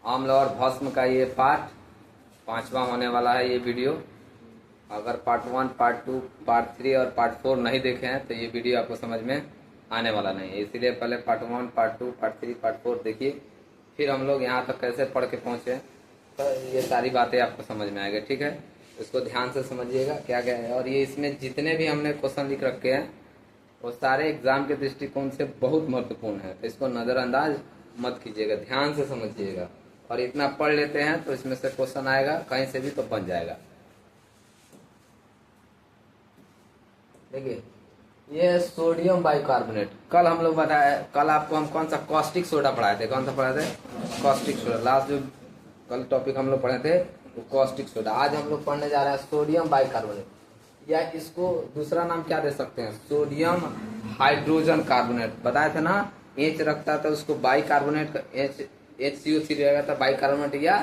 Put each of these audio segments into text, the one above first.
आम्ल और भस्म का ये पार्ट 5वां होने वाला है ये वीडियो। अगर पार्ट 1, पार्ट 2, पार्ट 3 और पार्ट 4 नहीं देखे हैं तो ये वीडियो आपको समझ में आने वाला नहीं है। इसीलिए पहले पार्ट 1, पार्ट 2, पार्ट 3, पार्ट 4 देखिए, फिर हम लोग यहाँ तक कैसे पढ़ के पहुँचे तो ये सारी बातें आपको समझ में आएगी। ठीक है, इसको ध्यान से समझिएगा क्या क्या है। और ये इसमें जितने भी हमने क्वेश्चन लिख रखे हैं वो सारे एग्जाम के दृष्टिकोण से बहुत महत्वपूर्ण है, तो इसको नज़रअंदाज मत कीजिएगा, ध्यान से समझिएगा। और इतना पढ़ लेते हैं तो इसमें से क्वेश्चन आएगा कहीं से भी तो बन जाएगा। देखिए ये सोडियम बाइकार्बोनेट, कल हम लोग बताए, कल आपको हम कौन सा कॉस्टिक सोडा पढ़ाए थे, कौन सा पढ़ाए थे? Caustic soda. लास्ट जो कल टॉपिक हम लोग पढ़े थे वो कॉस्टिक सोडा। आज हम लोग पढ़ने जा रहे हैं सोडियम बाइकार्बोनेट, या इसको दूसरा नाम क्या दे सकते हैं? Sodium hydrogen carbonate. बताए थे ना, एच रखता था उसको बाइकार्बोनेट का, HCO3 रहेगा तो बाइकार्बोनेट या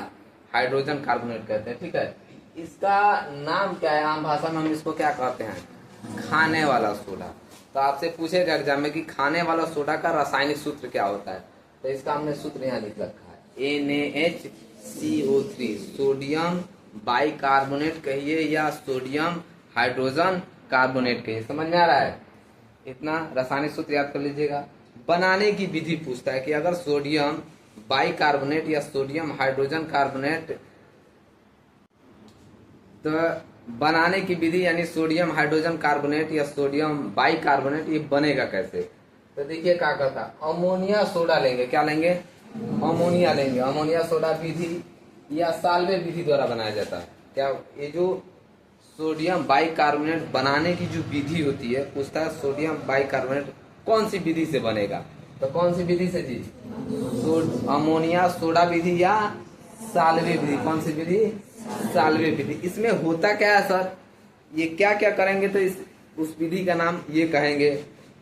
हाइड्रोजन कार्बोनेट कहते हैं। ठीक है, इसका नाम क्या है? आम भाषा में हम इसको क्या कहते हैं? खाने वाला सोडा। तो आपसे पूछेगा एग्जाम में कि खाने वाला सोडा का रासायनिक सूत्र क्या होता है, तो इसका हमने सूत्र यहाँ लिख रखा है, NaHCO3। सोडियम बाइकार्बोनेट कहिए या सोडियम हाइड्रोजन कार्बोनेट कहिए। समझ में आ रहा है? इतना रासायनिक सूत्र याद कर लीजिएगा। बनाने की विधि पूछता है कि अगर सोडियम बाइकार्बोनेट या सोडियम हाइड्रोजन कार्बोनेट, तो बनाने की विधि यानी सोडियम हाइड्रोजन कार्बोनेट या सोडियम बाइकार्बोनेट ये बनेगा कैसे? तो देखिए क्या करता, अमोनिया सोडा लेंगे। क्या लेंगे? अमोनिया लेंगे। अमोनिया सोडा विधि या साल्वे विधि द्वारा बनाया जाता है। क्या ये जो सोडियम बाइकार्बोनेट बनाने की जो विधि होती है, पूछता है सोडियम बाइकार्बोनेट कौन सी विधि से बनेगा, तो कौन सी विधि से जी? अमोनिया सोडा विधि या साल्वे विधि। कौन सी विधि? साल्वे विधि। इसमें होता क्या है सर, ये क्या क्या करेंगे तो उस विधि का नाम ये कहेंगे।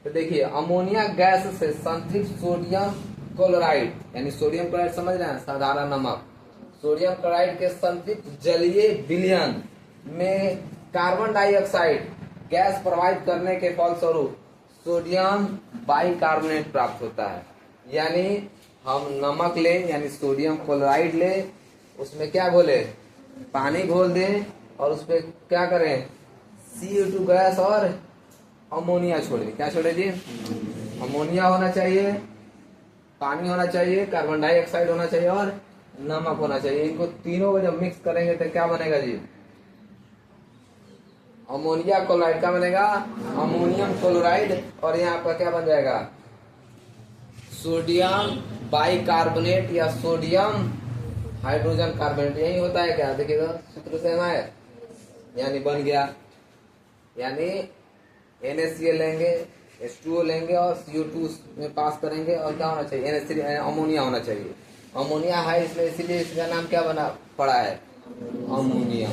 तो देखिए अमोनिया गैस से संतृप्त सोडियम क्लोराइड, यानी सोडियम क्लोराइड समझ रहे हैं, साधारण नमक, सोडियम क्लोराइड के संतृप्त जलीय विलयन में कार्बन डाइऑक्साइड गैस प्रवाहित करने के फलस्वरूप सोडियम बाइकार्बोनेट प्राप्त होता है। यानी हम नमक ले, यानी सोडियम क्लोराइड ले, उसमें क्या घोले? पानी घोल दें और उसपे क्या करें? CO2 गैस और अमोनिया छोड़े। क्या छोड़े जी? अमोनिया होना चाहिए, पानी होना चाहिए, कार्बन डाइऑक्साइड होना चाहिए और नमक होना चाहिए। इनको तीनों को जब मिक्स करेंगे तो क्या बनेगा जी? Ammonia chloride. क्या बनेगा? Ammonium chloride. और यहाँ आपका क्या बन जाएगा? सोडियम बाइकार्बोनेट या सोडियम हाइड्रोजन कार्बोनेट। यही होता है क्या? देखिएगा सूत्र से है, यानी बन गया। यानी NaCl लेंगे, H2O लेंगे और CO2 में पास करेंगे और क्या होना चाहिए? NH3 अमोनिया होना चाहिए। अमोनिया है इसमें, इसीलिए इसका नाम क्या बना पड़ा है? अमोनियम।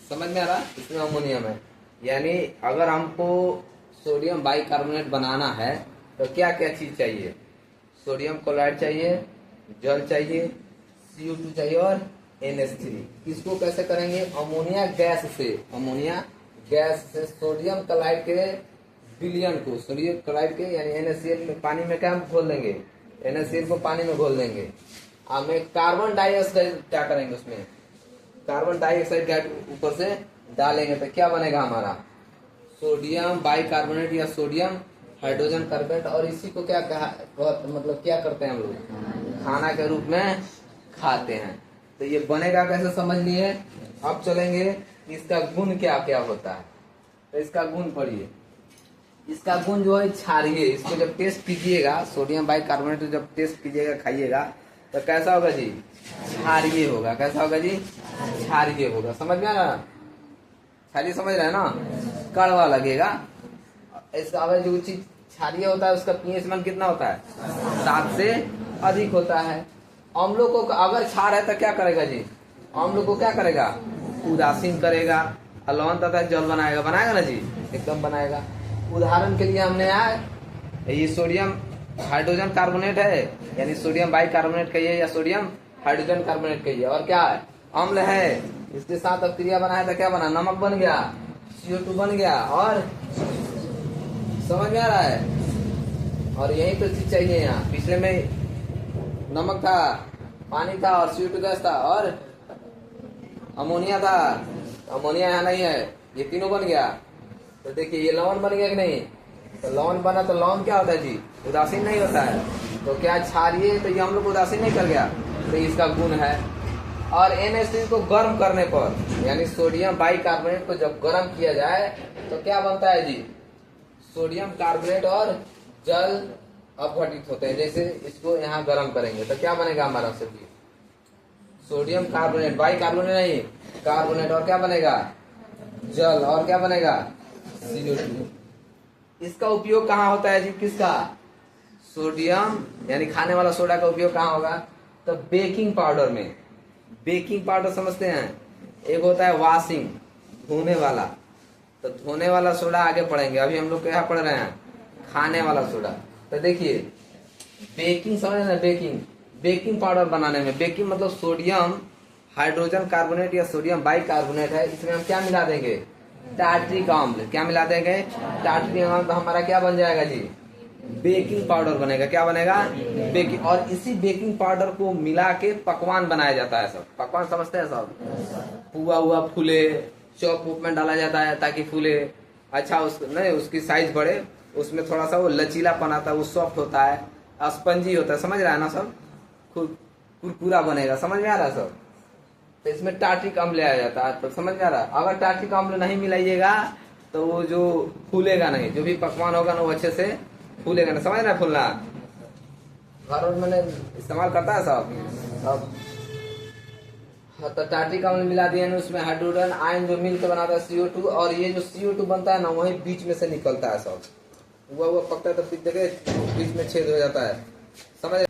समझ में आ रहा? इसमें अमोनियम है। यानी अगर हमको सोडियम बाइकार्बोनेट बनाना है तो क्या क्या चीज चाहिए? सोडियम क्लोराइड चाहिए, जल चाहिए, CO2 चाहिए और NH3। इसको कैसे करेंगे? अमोनिया गैस से, अमोनिया गैस से सोडियम क्लोराइड के विलयन को, सोडियम क्लोराइड के यानी NaCl में पानी में क्या घोल देंगे? NaCl को पानी में घोल देंगे। अब में कार्बन डाइऑक्साइड क्या करेंगे? उसमें कार्बन डाइऑक्साइड गैस ऊपर से डालेंगे तो क्या बनेगा हमारा? सोडियम बाइकार्बोनेट या सोडियम हाइड्रोजन कार्बोनेट। और इसी को क्या कहा, मतलब क्या करते हैं हम लोग? खाना के रूप में खाते हैं। तो ये बनेगा कैसे समझ लिए। अब चलेंगे इसका गुण क्या क्या होता है, तो इसका गुण पढ़िए। इसका गुण जो है क्षारीय। इसको जब टेस्ट कीजिएगा, सोडियम बाइकार्बोनेट जब टेस्ट कीजिएगा, खाइएगा तो कैसा होगा जी? क्षारीय होगा। कैसा होगा जी? क्षारीय होगा। समझ में आ रहा? क्षारीय समझ रहे हैं ना? कड़वा लगेगा। इसका अगर जो चीज क्षारीय होता है उसका pH मान कितना होता है? 7 से अधिक होता है। अम्लों को अगर क्षार है तो क्या करेगा जी? अम्लों को क्या करेगा? उदासीन करेगा, लवण तथा जल बनाएगा। बनाएगा ना जी? एकदम बनाएगा। उदाहरण के लिए हमने ये सोडियम हाइड्रोजन कार्बोनेट है, यानी सोडियम बाइकार्बोनेट कहिए या सोडियम हाइड्रोजन कार्बोनेट कहिए, और क्या है? अम्ल है। इसके साथ अब क्रिया बनाया तो क्या बना? नमक बन गया, CO2 बन गया। और समझ में आ रहा है? और यही तो चीज चाहिए यहाँ। पिछले में नमक था, पानी था और CO2 गैस था और अमोनिया था। अमोनिया यहाँ नहीं है, ये तीनों बन गया। तो देखिए ये लवण बन गया कि नहीं? तो लवण बना तो लवण क्या होता है जी? उदासीन नहीं होता है। तो क्या क्षारीय, तो ये हम लोग उदासीन नहीं कर गया, तो इसका गुण है। और NH3 को गर्म करने पर, यानी सोडियम बाइकार्बोनेट को जब गर्म किया जाए तो क्या बनता है जी? सोडियम कार्बोनेट और जल अपघटित होते हैं। जैसे इसको यहाँ गर्म करेंगे तो क्या बनेगा हमारा सब्जी? सोडियम कार्बोनेट, बाइकार्बोनेट नहीं, कार्बोनेट, और क्या बनेगा? जल, और क्या बनेगा? CO2। इसका उपयोग कहाँ होता है जी? किसका? सोडियम यानी खाने वाला सोडा का उपयोग कहाँ होगा? तो बेकिंग पाउडर में। बेकिंग पाउडर समझते हैं? एक होता है वॉशिंग, धोने वाला। तो धोने वाला सोडा आगे पढ़ेंगे, अभी हम लोग क्या पढ़ रहे हैं? खाने वाला सोडा। तो देखिए बेकिंग, समझ ना, बेकिंग, बेकिंग पाउडर बनाने में, बेकिंग मतलब सोडियम हाइड्रोजन कार्बोनेट या सोडियम बाइकार्बोनेट है, इसमें हम क्या मिला देंगे? टार्ट्रिक अम्ल। क्या मिला देंगे? टार्ट्रिक अम्ल। तो हमारा क्या बन जाएगा जी? बेकिंग पाउडर बनेगा। क्या बनेगा? बेकिंग। और इसी बेकिंग पाउडर को मिला के पकवान बनाया जाता है। सब पकवान समझते हैं सब? पुआ हुआ फूले, चॉप में डाला जाता है ताकि फूले। अच्छा नहीं, उसकी साइज बढ़े, उसमें थोड़ा सा वो लचीलापन आता है, वो सॉफ्ट होता है, स्पंजी होता है। समझ रहा है ना सब? कुरकुरा बनेगा। समझ में आ रहा है सब? तो इसमें टार्ट्रिक अम्ल लिया जाता है। तो समझ में आ रहा है? अगर टार्ट्रिक अम्ल नहीं मिलाइएगा तो वो जो फूलेगा नहीं, जो भी पकवान होगा ना वो अच्छे से फूलेगा ना। समझ रहे हैं? फूलना घर में मैंने इस्तेमाल करता है सब। तो टार्ट्रिक अम्ल मिला दिया ना, उसमें हाइड्रोजन आयन जो मिल के बनाता है CO2, और ये जो CO2 बनता है ना वही बीच में से निकलता है सब। वो पकता है तो बीच में छेद हो जाता है। समझ?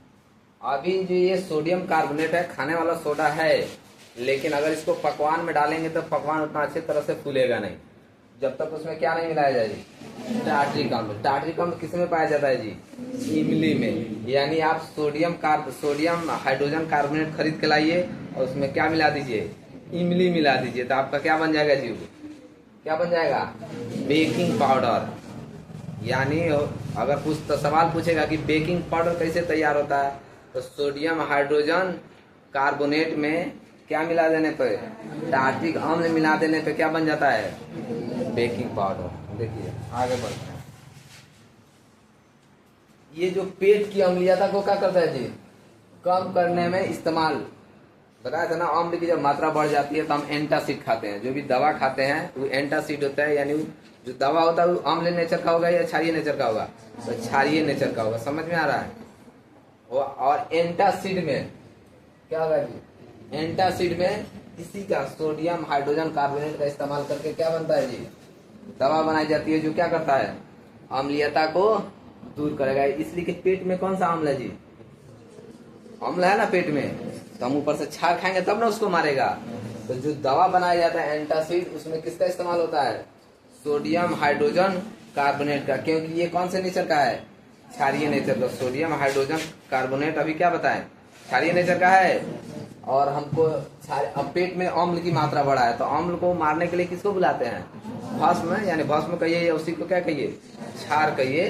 अभी जो ये सोडियम कार्बोनेट है खाने वाला सोडा है, लेकिन अगर इसको पकवान में डालेंगे तो पकवान उतना अच्छी तरह से फूलेगा नहीं, जब तक उसमें क्या नहीं मिलाया जाए जी? टार्ट्रिक अम्ल। टार्ट्रिक अम्ल किस में पाया जाता है जी? इमली में। यानी आप सोडियम हाइड्रोजन कार्बोनेट खरीद के लाइए और उसमें क्या मिला दीजिए? इमली मिला दीजिए, तो आपका क्या बन जाएगा जी? क्या बन जाएगा? Baking powder. यानी अगर कुछ तो सवाल पूछेगा कि बेकिंग पाउडर कैसे तैयार होता है, तो सोडियम हाइड्रोजन कार्बोनेट में क्या मिला देने पे? टार्ट्रिक अम्ल मिला देने पे क्या बन जाता है? Baking powder. देखिए आगे बढ़ते हैं। ये जो पेट की अम्लीयता को क्या करता है जी? कम करने में इस्तेमाल। बताया था ना, अम्ल की जब मात्रा बढ़ जाती है तो हम एंटासिड खाते हैं। जो भी दवा खाते हैं वो एंटासिड होता है, यानी जो दवा होता है वो अम्ल नेचर का होगा या क्षारीय नेचर का होगा? तो क्षारीय नेचर का होगा। समझ में आ रहा है? और एंटासिड में क्या होगा जी? एंटासिड में इसी का सोडियम हाइड्रोजन कार्बोनेट का इस्तेमाल करके क्या बनता है जी? दवा बनाई जाती है, जो क्या करता है? अम्लीयता को दूर करेगा। इसलिए कि पेट में कौन सा अम्ल है जी? अम्ल है ना पेट में, तो हम ऊपर से छाल खाएंगे तब ना उसको मारेगा। तो जो दवा बनाया जाता है एंटासिड, उसमें किसका इस्तेमाल होता है? सोडियम हाइड्रोजन कार्बोनेट का। क्योंकि ये कौन से नेचर का है? क्षारीय नेचर का। सोडियम हाइड्रोजन कार्बोनेट अभी क्या बताएं? क्षारीय नेचर का है। और हमको अब पेट में अम्ल की मात्रा बढ़ा है, तो अम्ल को मारने के लिए किसको बुलाते हैं? भस्म, यानी भस्म कहिए या उसी को क्या कहिए? क्षार कहिए।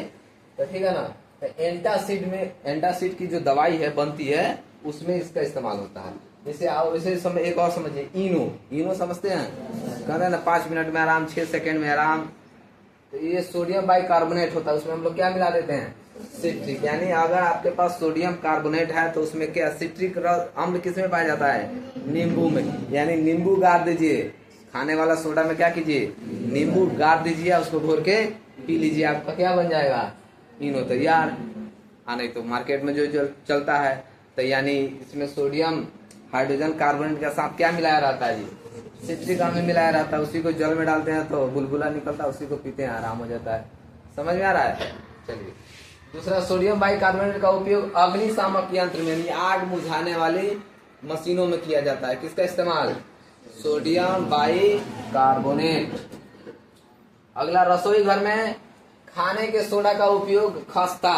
तो ठीक है ना? तो एंटासिड में, एंटासिड की जो दवाई है बनती है उसमें इसका इस्तेमाल होता है। जैसे आओ इसे समय एक और समझिए, इनो समझते हैं? कहते हैं ना 5 मिनट में आराम, 6 सेकंड में आराम। तो ये सोडियम बाइकार्बोनेट होता है, उसमें हम लोग क्या मिला देते हैं? सिट्रिक। यानी अगर आपके पास सोडियम कार्बोनेट है तो उसमें क्या सिट्रिक अम्ल किस में पाया जाता है? नींबू में। यानी नींबू गाड़ दीजिए खाने वाला सोडा में, क्या कीजिए? नींबू गाड़ दीजिए, उसको घोर के पी लीजिए, आपका क्या बन जाएगा? इनो तैयार। हाँ, नहीं तो मार्केट में जो चलता है, तो यानी इसमें सोडियम हाइड्रोजन कार्बोनेट के साथ क्या मिलाया रहता है जी? सिट्रिक अम्ल मिलाया रहता है। उसी को जल में डालते हैं तो बुलबुला निकलता है, उसी को पीते हैं, आराम हो जाता है। समझ में आ रहा है? चलिए दूसरा, सोडियम बाइकार्बोनेट का उपयोग अग्निशामक यंत्र में, यानी आग बुझाने वाली मशीनों में किया जाता है। किसका इस्तेमाल? Sodium bicarbonate. अगला, रसोई घर में खाने के सोडा का उपयोग खस्ता,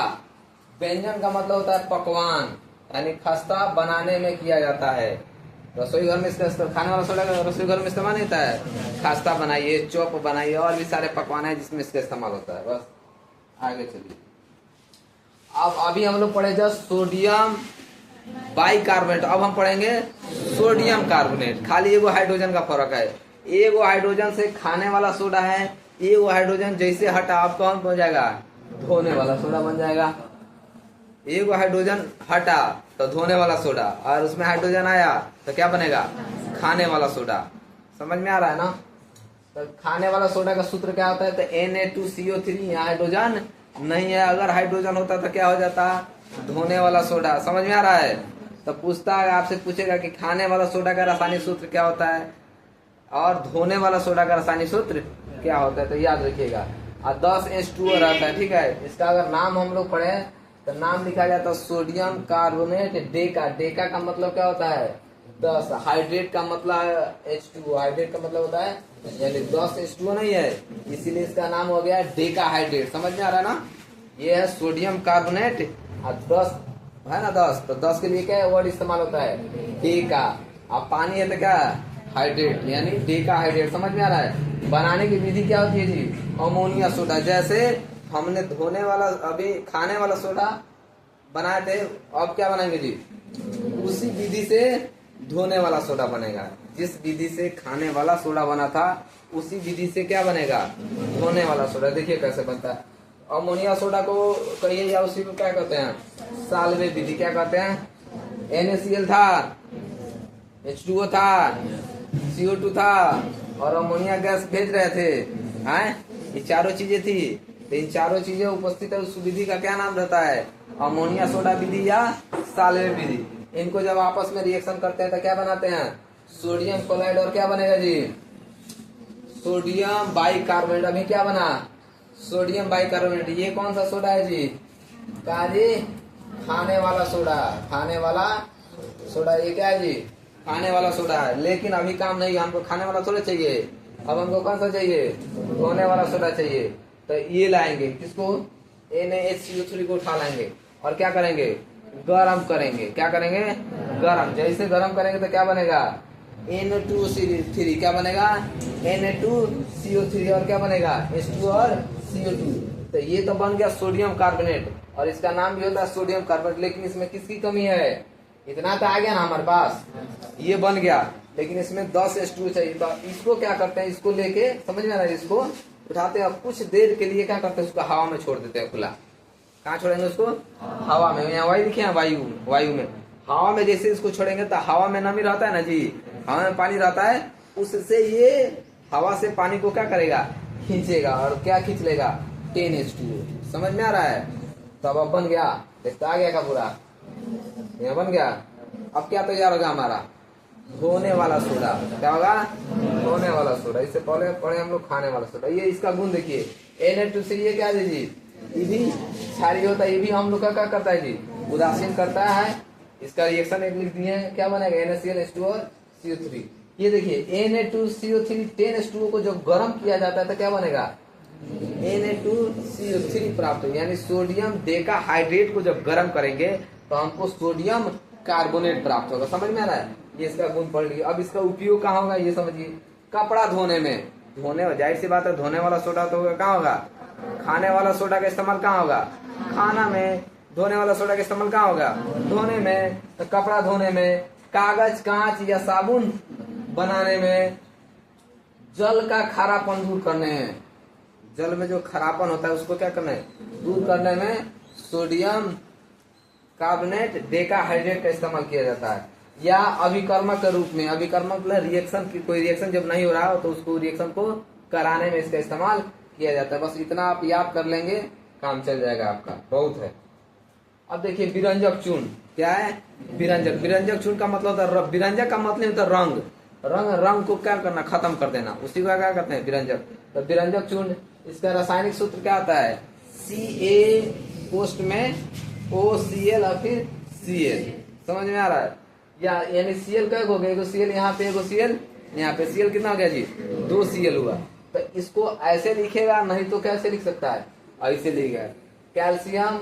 व्यंजन का मतलब होता है पकवान, यानी खस्ता बनाने में किया जाता है। रसोई घर में इसका खाने वाला सोडा का रसोई घर में इस्तेमाल नहीं होता है। खस्ता बनाइए, चॉप बनाइए, और भी सारे पकवान है जिसमें इसका इस्तेमाल होता है। बस आगे चलिए। अब अभी हम लोग पढ़े जब सोडियम बाइकार्बोनेट। अब हम पढ़ेंगे सोडियम कार्बोनेट। खाली एगो हाइड्रोजन का फर्क है, एगो हाइड्रोजन से खाने वाला सोडा है, एगो हाइड्रोजन जैसे हटा आपको कौन बन जाएगा, धोने वाला सोडा बन जाएगा। एगो हाइड्रोजन हटा तो धोने वाला सोडा, और उसमें हाइड्रोजन आया तो क्या बनेगा, खाने वाला सोडा। समझ में आ रहा है ना। तो खाने वाला सोडा का सूत्र क्या होता है, तो Na2CO3। यहाँ हाइड्रोजन नहीं है, अगर हाइड्रोजन होता तो क्या हो जाता, धोने वाला सोडा। समझ में आ रहा है। तो पूछता है, आपसे पूछेगा कि खाने वाला सोडा का रासायनिक सूत्र क्या होता है और धोने वाला सोडा का रासायनिक सूत्र क्या होता है, तो याद रखिएगा। और 10H2O रहता है, ठीक है। इसका अगर नाम हम लोग पढ़े तो नाम लिखा जाता है सोडियम कार्बोनेट डेका। डेका का मतलब क्या होता है, 10। हाइड्रेट का मतलब है H2O, हाइड्रेट का मतलब होता है यानी 10H2O नहीं है, इसीलिए इसका नाम हो गया डेका हाइड्रेट। समझ में आ रहा है ना। ये है सोडियम कार्बोनेट और 10 है ना, 10। तो 10 के लिए क्या वर्ड इस्तेमाल होता है, डेका। अब पानी है तो क्या, हाइड्रेट, यानी डेका हाइड्रेट। समझ में आ रहा है। बनाने की विधि क्या होती है जी, अमोनिया सोडा। जैसे हमने धोने वाला अभी खाने वाला सोडा बनाए थे, अब क्या बनाएंगे जी, उसी विधि से धोने वाला सोडा बनेगा। जिस विधि से खाने वाला सोडा बना था उसी विधि से क्या बनेगा, धोने वाला सोडा। देखिए कैसे बनता है। अमोनिया सोडा को कहिए या उसी को क्या कहते हैं, साल्वे विधि। क्या कहते हैं, NaCl था, H2O था, CO2 था और अमोनिया गैस भेज रहे थे, हैं, ये चारों चीजें थी। तो इन चारों चीजें उपस्थित है, उस विधि का क्या नाम रहता है, अमोनिया सोडा विधि या साल्वे विधि। इनको जब आपस में रिएक्शन करते हैं तो क्या बनाते हैं, सोडियम क्लोराइड और क्या बनेगा जी, सोडियम बाइकार्बोनेट। अभी क्या बना, सोडियम बाइकार्बोनेट। ये कौन सा सोडा है जी, कहा जी, खाने वाला सोडा। खाने वाला सोडा, ये क्या है जी, खाने वाला सोडा है। लेकिन अभी काम नहीं, हमको खाने वाला सोडा चाहिए। अब हमको कौन सा चाहिए, धोने वाला सोडा चाहिए। तो ये लाएंगे किसको, NaHCO3 को उठा लाएंगे और क्या करेंगे, गरम करेंगे। क्या करेंगे, गरम। जैसे गरम करेंगे तो क्या बनेगा, Na2CO3। क्या बनेगा, Na2CO3 और क्या बनेगा, H2 और CO2। तो ये तो बन गया सोडियम कार्बोनेट और इसका नाम भी होता है सोडियम कार्बोनेट। लेकिन इसमें किसकी कमी है, इतना तो आ गया ना हमारे पास, ये बन गया, लेकिन इसमें 10H2 चाहिए। तो इसको क्या करते हैं, इसको लेके, समझ में आ रहा है, इसको उठाते हैं कुछ देर के लिए क्या करते हैं, उसको हवा में छोड़ देते हैं खुला। कहाँ छोड़ेंगे उसको, हवा में। यहाँ वायु लिखे हैं, वायु, वायु में। हवा में जैसे इसको छोड़ेंगे तो हवा में नमी रहता है ना जी, हवा में पानी रहता है, उससे ये हवा से पानी को क्या करेगा, खींचेगा। और क्या खींच लेगा, 10H2O। समझ में आ रहा है। तब अब बन गया, देखता आ गया का पूरा, यहाँ बन गया। अब क्या तैयार होगा हमारा, धोने वाला सोडा। क्या होगा, धोने वाला सोडा। इससे पहले पढ़े हम लोग खाने वाला सोडा। ये इसका गुण देखिए, Na2 से ये क्या जी, ये भी क्षारीय होता है। ये भी हम लोग का क्या करता है जी, उदासीन करता है। इसका रिएक्शन एक लिख दिए हैं, क्या बनेगा, NaCl H2 और CO3। ये देखिए Na2CO3 10H2O को जब गर्म किया जाता है तो क्या बनेगा, Na2CO3 प्राप्त हो। यानी सोडियम डेका हाइड्रेट को जब गर्म करेंगे तो हमको सोडियम कार्बोनेट प्राप्त होगा। समझ में आ रहा है। ये इसका गुण पढ़ लिया। अब इसका उपयोग कहाँ होगा, ये समझिए, कपड़ा धोने में। धोने, जाहिर सी बात है, धोने वाला सोडा तो होगा, कहाँ होगा, खाने वाला सोडा का इस्तेमाल कहाँ होगा, खाना में। धोने वाला सोडा का इस्तेमाल कहाँ होगा, धोने में। तो कपड़ा धोने में, कागज, कांच या साबुन बनाने में, जल का खारापन दूर करने में, जल में जो खारापन होता है उसको क्या करना है, दूर करने में सोडियम कार्बोनेट डेका हाइड्रेट का इस्तेमाल किया जाता है। या अभिकर्मक के रूप में, अभिकर्मक मतलब रिएक्शन की, कोई रिएक्शन जब नहीं हो रहा हो तो उसको रिएक्शन को कराने में इसका इस्तेमाल किया जाता है। बस इतना आप याद कर लेंगे, काम चल जाएगा आपका, बहुत है। अब देखिए विरंजक चूर्ण क्या है, विरंजक। विरंजक चूर्ण का मतलब होता है, विरंजक का मतलब होता है रंग। रंग को क्या करना, खत्म कर देना, उसी को क्या कहते हैं, विरंजक। तो विरंजक चूर्ण, इसका रासायनिक सूत्र क्या आता है, Ca पोस्ट में OCl और फिर Cl। समझ में आ रहा है। या यानी Cl क्या हो गया, एगो Cl यहाँ पे, एगो Cl यहाँ पे। Cl कितना हो गया जी, 2 Cl हुआ। तो इसको ऐसे लिखेगा, नहीं तो कैसे लिख सकता है, ऐसे लिखेगा, कैल्शियम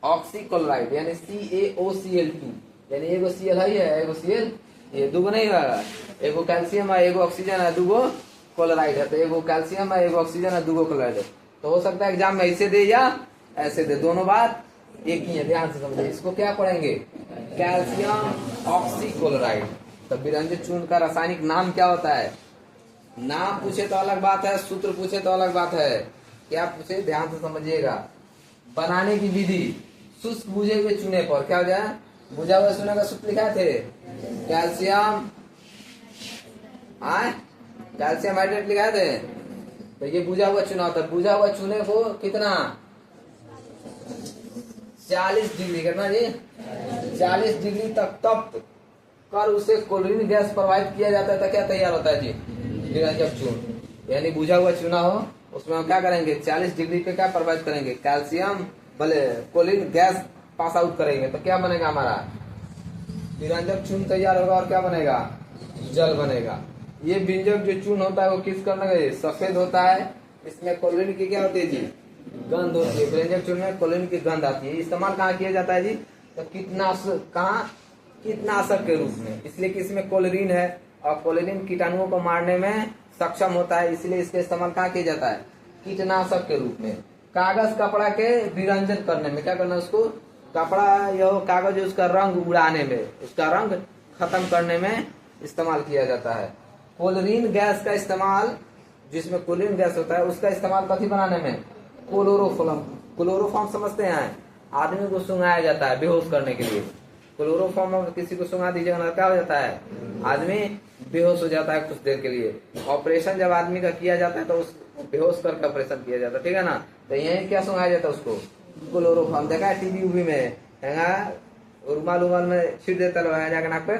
ऑक्सीक्लोराइड यानी CaOCl2। यानी एगो Cl है, एगो Cl, ये दूगो नहीं होगा, एगो कैल्शियम है, एगो ऑक्सीजन है, दूगो क्लोराइड है। तो एगो कैल्शियम है, एगो ऑक्सीजन है, दूगो क्लोराइड है। तो हो सकता है एग्जाम में ऐसे दे या ऐसे दे, दोनों बात एक ही है, ध्यान से समझिए। इसको क्या पढ़ेंगे? Calcium oxychloride. तो विरंजित चूर्ण का रासायनिक नाम क्या होता है? नाम पूछे तो अलग बात है, सूत्र पूछे तो अलग बात है। क्या पूछे ध्यान से समझिएगा। बनाने की विधि, शुष्क बुझे हुए चूने पर क्या हो जाए? बुझा हुआ चूने का सूत्र लिखा थे कैल्शियम कैल्शियम हाइड्रेट लिखा थे। तो ये बुझा हुआ चूना होता है। बुझा हुआ चूने को कितना 40 डिग्री करना जी, 40 डिग्री तक तप्त कर उसे क्लोरीन गैस प्रवाहित किया जाता है। तो क्या तैयार होता है जी? विरंजक चूर्ण। यानी बुझा हुआ चूना हो उसमें हम क्या करेंगे? 40 डिग्री पे क्या प्रवाहित करेंगे? कैल्शियम भले क्लोरीन गैस पास आउट करेंगे तो क्या बनेगा? हमारा विरंजक चूर्ण तैयार होगा। और क्या बनेगा? जल बनेगा। ये विरंजक जो चूर्ण होता है वो किस कलर का? सफेद होता है। इसमें क्लोरीन की क्या होती है जी? गंध होती है। विरंजक चूर्ण में क्लोरीन की गंध आती है। इस्तेमाल कहाँ किया जाता है जी? तो कीटनाशक, कहाँ? कीटनाशक के रूप में। इसलिए कि इसमें क्लोरीन है और क्लोरीन कीटाणुओं को मारने में सक्षम होता है, इसलिए इसका इस्तेमाल कहाँ किया जाता है? कीटनाशक के रूप में। कागज कपड़ा के विरंजन करने में क्या करना है? उसको कपड़ा या कागज उसका रंग उड़ाने में, उसका रंग खत्म करने में इस्तेमाल किया जाता है। क्लोरीन गैस का इस्तेमाल, जिसमें क्लोरीन गैस होता है उसका इस्तेमाल कथी बनाने में? क्लोरोफॉर्म। क्लोरोफॉर्म समझते हैं? आदमी को सुंघाया जाता है बेहोश करने के लिए। क्लोरोफॉर्म में किसी को सुंघा दीजिएगा ना, क्या हो जाता है? आदमी बेहोश हो जाता है कुछ देर के लिए। ऑपरेशन जब आदमी का किया जाता है तो उस बेहोश करके ऑपरेशन किया जाता है, ठीक है ना। तो यही क्या सुंघाया जाता है उसको? क्लोरोफॉर्म। देखा है टीवी उवी में, रुमाल उमाल में छीट देता लोग, जाकर नाक पे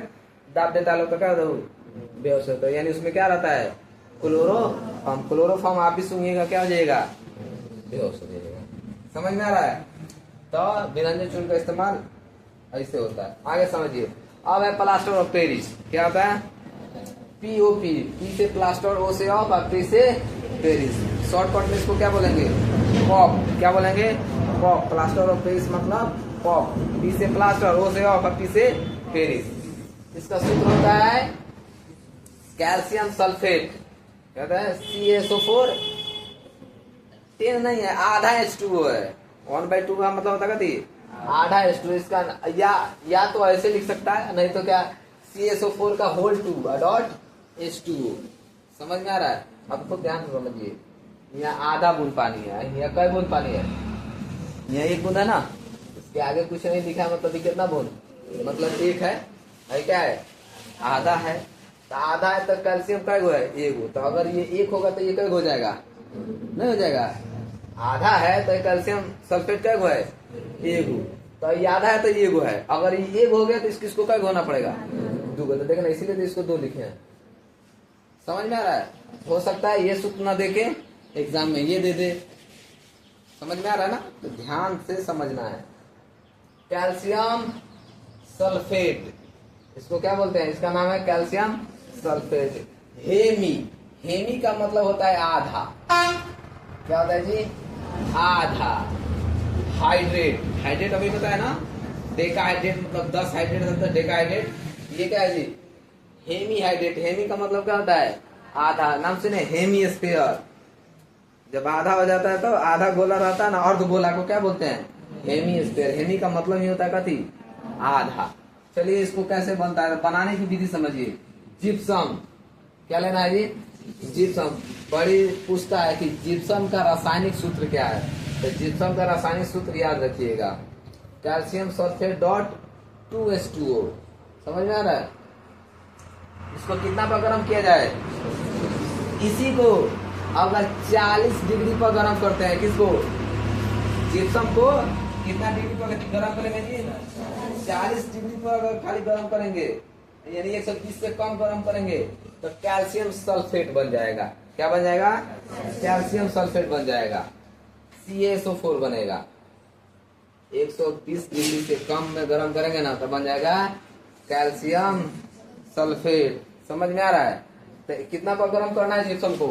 दाब देता लोग तो क्या होता है? बेहोश होता है। यानी उसमें क्या रहता है? क्लोरोफॉर्म। क्लोरोफॉर्म आप भी सुनिएगा क्या हो जाएगा? बेहोश हो जाएगा। समझ में आ रहा है? तो विरंजन चूर्ण का इस्तेमाल ऐसे होता है। आगे समझिए। अब है प्लास्टर ऑफ पेरिस। क्या होता है? पीओपी। पी से प्लास्टर, ओ से ऑफ और पी से पेरिस। शॉर्टकट में इसको क्या बोलेंगे? पॉप। क्या बोलेंगे? पॉप। प्लास्टर ऑफ पेरिस मतलब पॉप। पी से प्लास्टर, ओ से ऑफ और पी से पेरिस। इसका सूत्र होता है कैल्शियम सल्फेट। कहता है CaSO4। 10 नहीं है, आधा H2O है। 1/2 का मतलब होता है आधा H2O। इसका या तो ऐसे लिख सकता है, नहीं तो क्या? CaSO4 का होल 2 डॉट H2O। समझ में आ रहा है? अब तो ध्यान से समझिए। यहाँ आधा बूंद पानी है, यहाँ कई बूंद पानी है? यहाँ 1 बूंद है ना। इसके आगे कुछ नहीं लिखा है, मतलब कितना बूंद? मतलब 1 है। क्या है? आधा है। तो आधा है तो कैल्शियम कई गो है? 1 तो अगर ये 1 होगा तो ये कई हो जाएगा? नहीं हो जाएगा। आधा है तो कैल्शियम सल्फेट कई गो है? 1। तो ये आधा है तो ये 1 है। अगर ये 1 हो गया तो इसको कई होना पड़ेगा? 2। तो देखना, इसीलिए तो इसको 2 लिखे हैं। समझ में आ रहा है? हो सकता है ये सूत्र ना देके एग्जाम में ये दे दे। समझ में आ रहा है ना? तो ध्यान से समझना है। कैल्शियम सल्फेट, इसको क्या बोलते हैं? इसका नाम है कैल्शियम सल्फेट। हेमी। हेमी का मतलब होता है आधा। क्या होता है जी? आधा। हाइड्रेट। हाइड्रेट अभी पता है ना? डेका हाइड्रेट मतलब 10 हाइड्रेट होता है डेका हाइड्रेट। ये क्या है जी? Hemy hydrate. हेमी का मतलब क्या होता है? आधा। नाम सुने? हेमीस्फीयर। जब आधा हो जाता है तो आधा गोला रहता है ना, अर्ध गोला को क्या बोलते हैं? हेमीस्फीयर। हेमी का मतलब ही होता है कथी? आधा। चलिए इसको कैसे बनता है बनाने की विधि समझिए। जिप्सम। क्या लेना है जी? जिप्सम। बड़ी पूछता है कि जिप्सम का रासायनिक सूत्र क्या है? तो जिप्सम का रासायनिक सूत्र याद रखिएगा, कैल्शियम सल्फेट डॉट 2H2O। समझ में आ रहा है? इसको कितना पर गर्म किया जाए? इसी को अगर 40 डिग्री पर गर्म करते हैं, किसको? जिप्सम को कितना डिग्री पर गर्म करेंगे जी? 40 डिग्री पर अगर खाली गर्म करेंगे, यानी 120 से कम गर्म करेंगे तो कैल्शियम सल्फेट बन जाएगा। क्या बन जाएगा? कैल्शियम सल्फेट बन जाएगा। CaSO4 बनेगा। 120 डिग्री से कम में गर्म करेंगे ना तो बन जाएगा कैल्शियम सल्फेट। समझ में आ रहा है? तो कितना पर गर्म करना है जिप्सम को?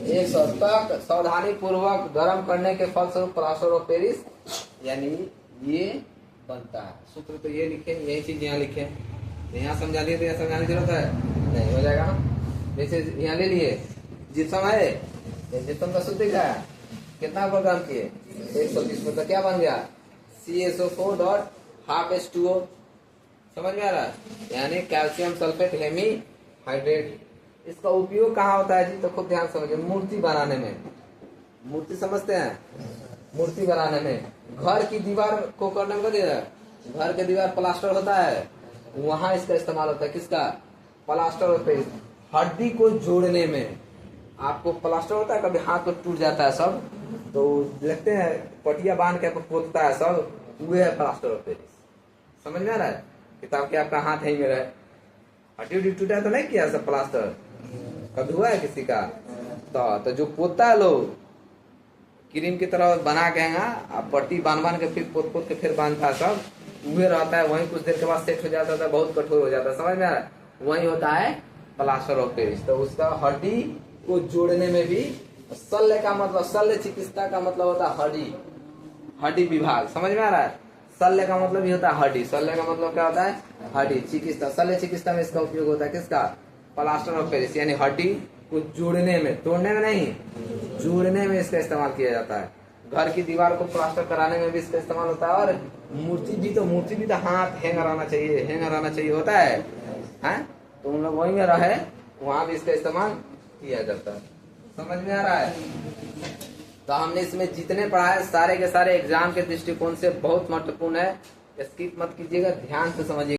100 तक सावधानी पूर्वक गर्म करने के फलस्वरूप प्लास्टर ऑफ पेरिस यानी ये बनता है। सूत्र तो ये लिखे, यही चीज यहाँ लिखे। यहाँ समझा दिए तो यहाँ समझाने की जरूरत है नहीं, हो जाएगा ना। जैसे यहाँ ले लिए जिप्सम है, जिप्सम का सूत्र क्या है? कितना पर गर्म किए? 120 में, तो क्या बन गया? CaSO4 dot half H2O। समझ में आ रहा है, यानी कैल्शियम सल्फेट हेमी हाइड्रेट। इसका उपयोग कहाँ होता है जी, तो खूब ध्यान समझिए, मूर्ति बनाने में। मूर्ति समझते हैं, मूर्ति बनाने में, घर की दीवार को करने में, घर के दीवार प्लास्टर होता है, वहां इसका इस्तेमाल होता है। किसका, प्लास्टर ऑफ पेरिस। हड्डी को जोड़ने में, आपको प्लास्टर होता है, कभी हाथ तो टूट जाता है सब, तो देखते हैं पटिया बांध के पोतता है सब, वो है प्लास्टर ऑफ पेरिस। समझ में आ रहा है, किताब के आपका हाथ है मेरा है, हड्डी उड्डी टूटा तो नहीं किया सब प्लास्टर, कभी हुआ है किसी का? तो जो पोतता है लोग, क्रीम की तरह बना के आप पट्टी बांध के फिर पोत के फिर बांधता है सब, वही रहता है, वही कुछ देर के बाद सेट हो जाता है, बहुत कठोर हो जाता है। समझ में आ रहा है, वही होता है प्लास्टर ऑफ पेरिस। तो उसका हड्डी को जोड़ने में भी, शल्य का मतलब, शल्य चिकित्सा का मतलब होता है हड्डी, हड्डी विभाग। समझ में आ रहा है, शल्य का मतलब ही होता है हड्डी, शल्य का मतलब क्या होता है, हड्डी। चिकित्सा, शल्य चिकित्सा में इसका उपयोग होता है, किसका, प्लास्टर ऑफ पेरिस, यानी हड्डी को जोड़ने में, तोड़ने में नहीं, जोड़ने में इसका इस्तेमाल किया जाता है। घर की दीवार को प्लास्टर कराने में भी इसका इस्तेमाल होता है। और मूर्ति भी तो हाथ हैंग रहना चाहिए होता है, हैं? तो उन लोग वहीं में रहे, वहां भी इसका इस्तेमाल किया जाता है। समझ में आ रहा है? तो हमने इसमें जितने पढ़ा है सारे के सारे एग्जाम के दृष्टिकोण से बहुत महत्वपूर्ण है, स्किप मत कीजिएगा, ध्यान से समझिए।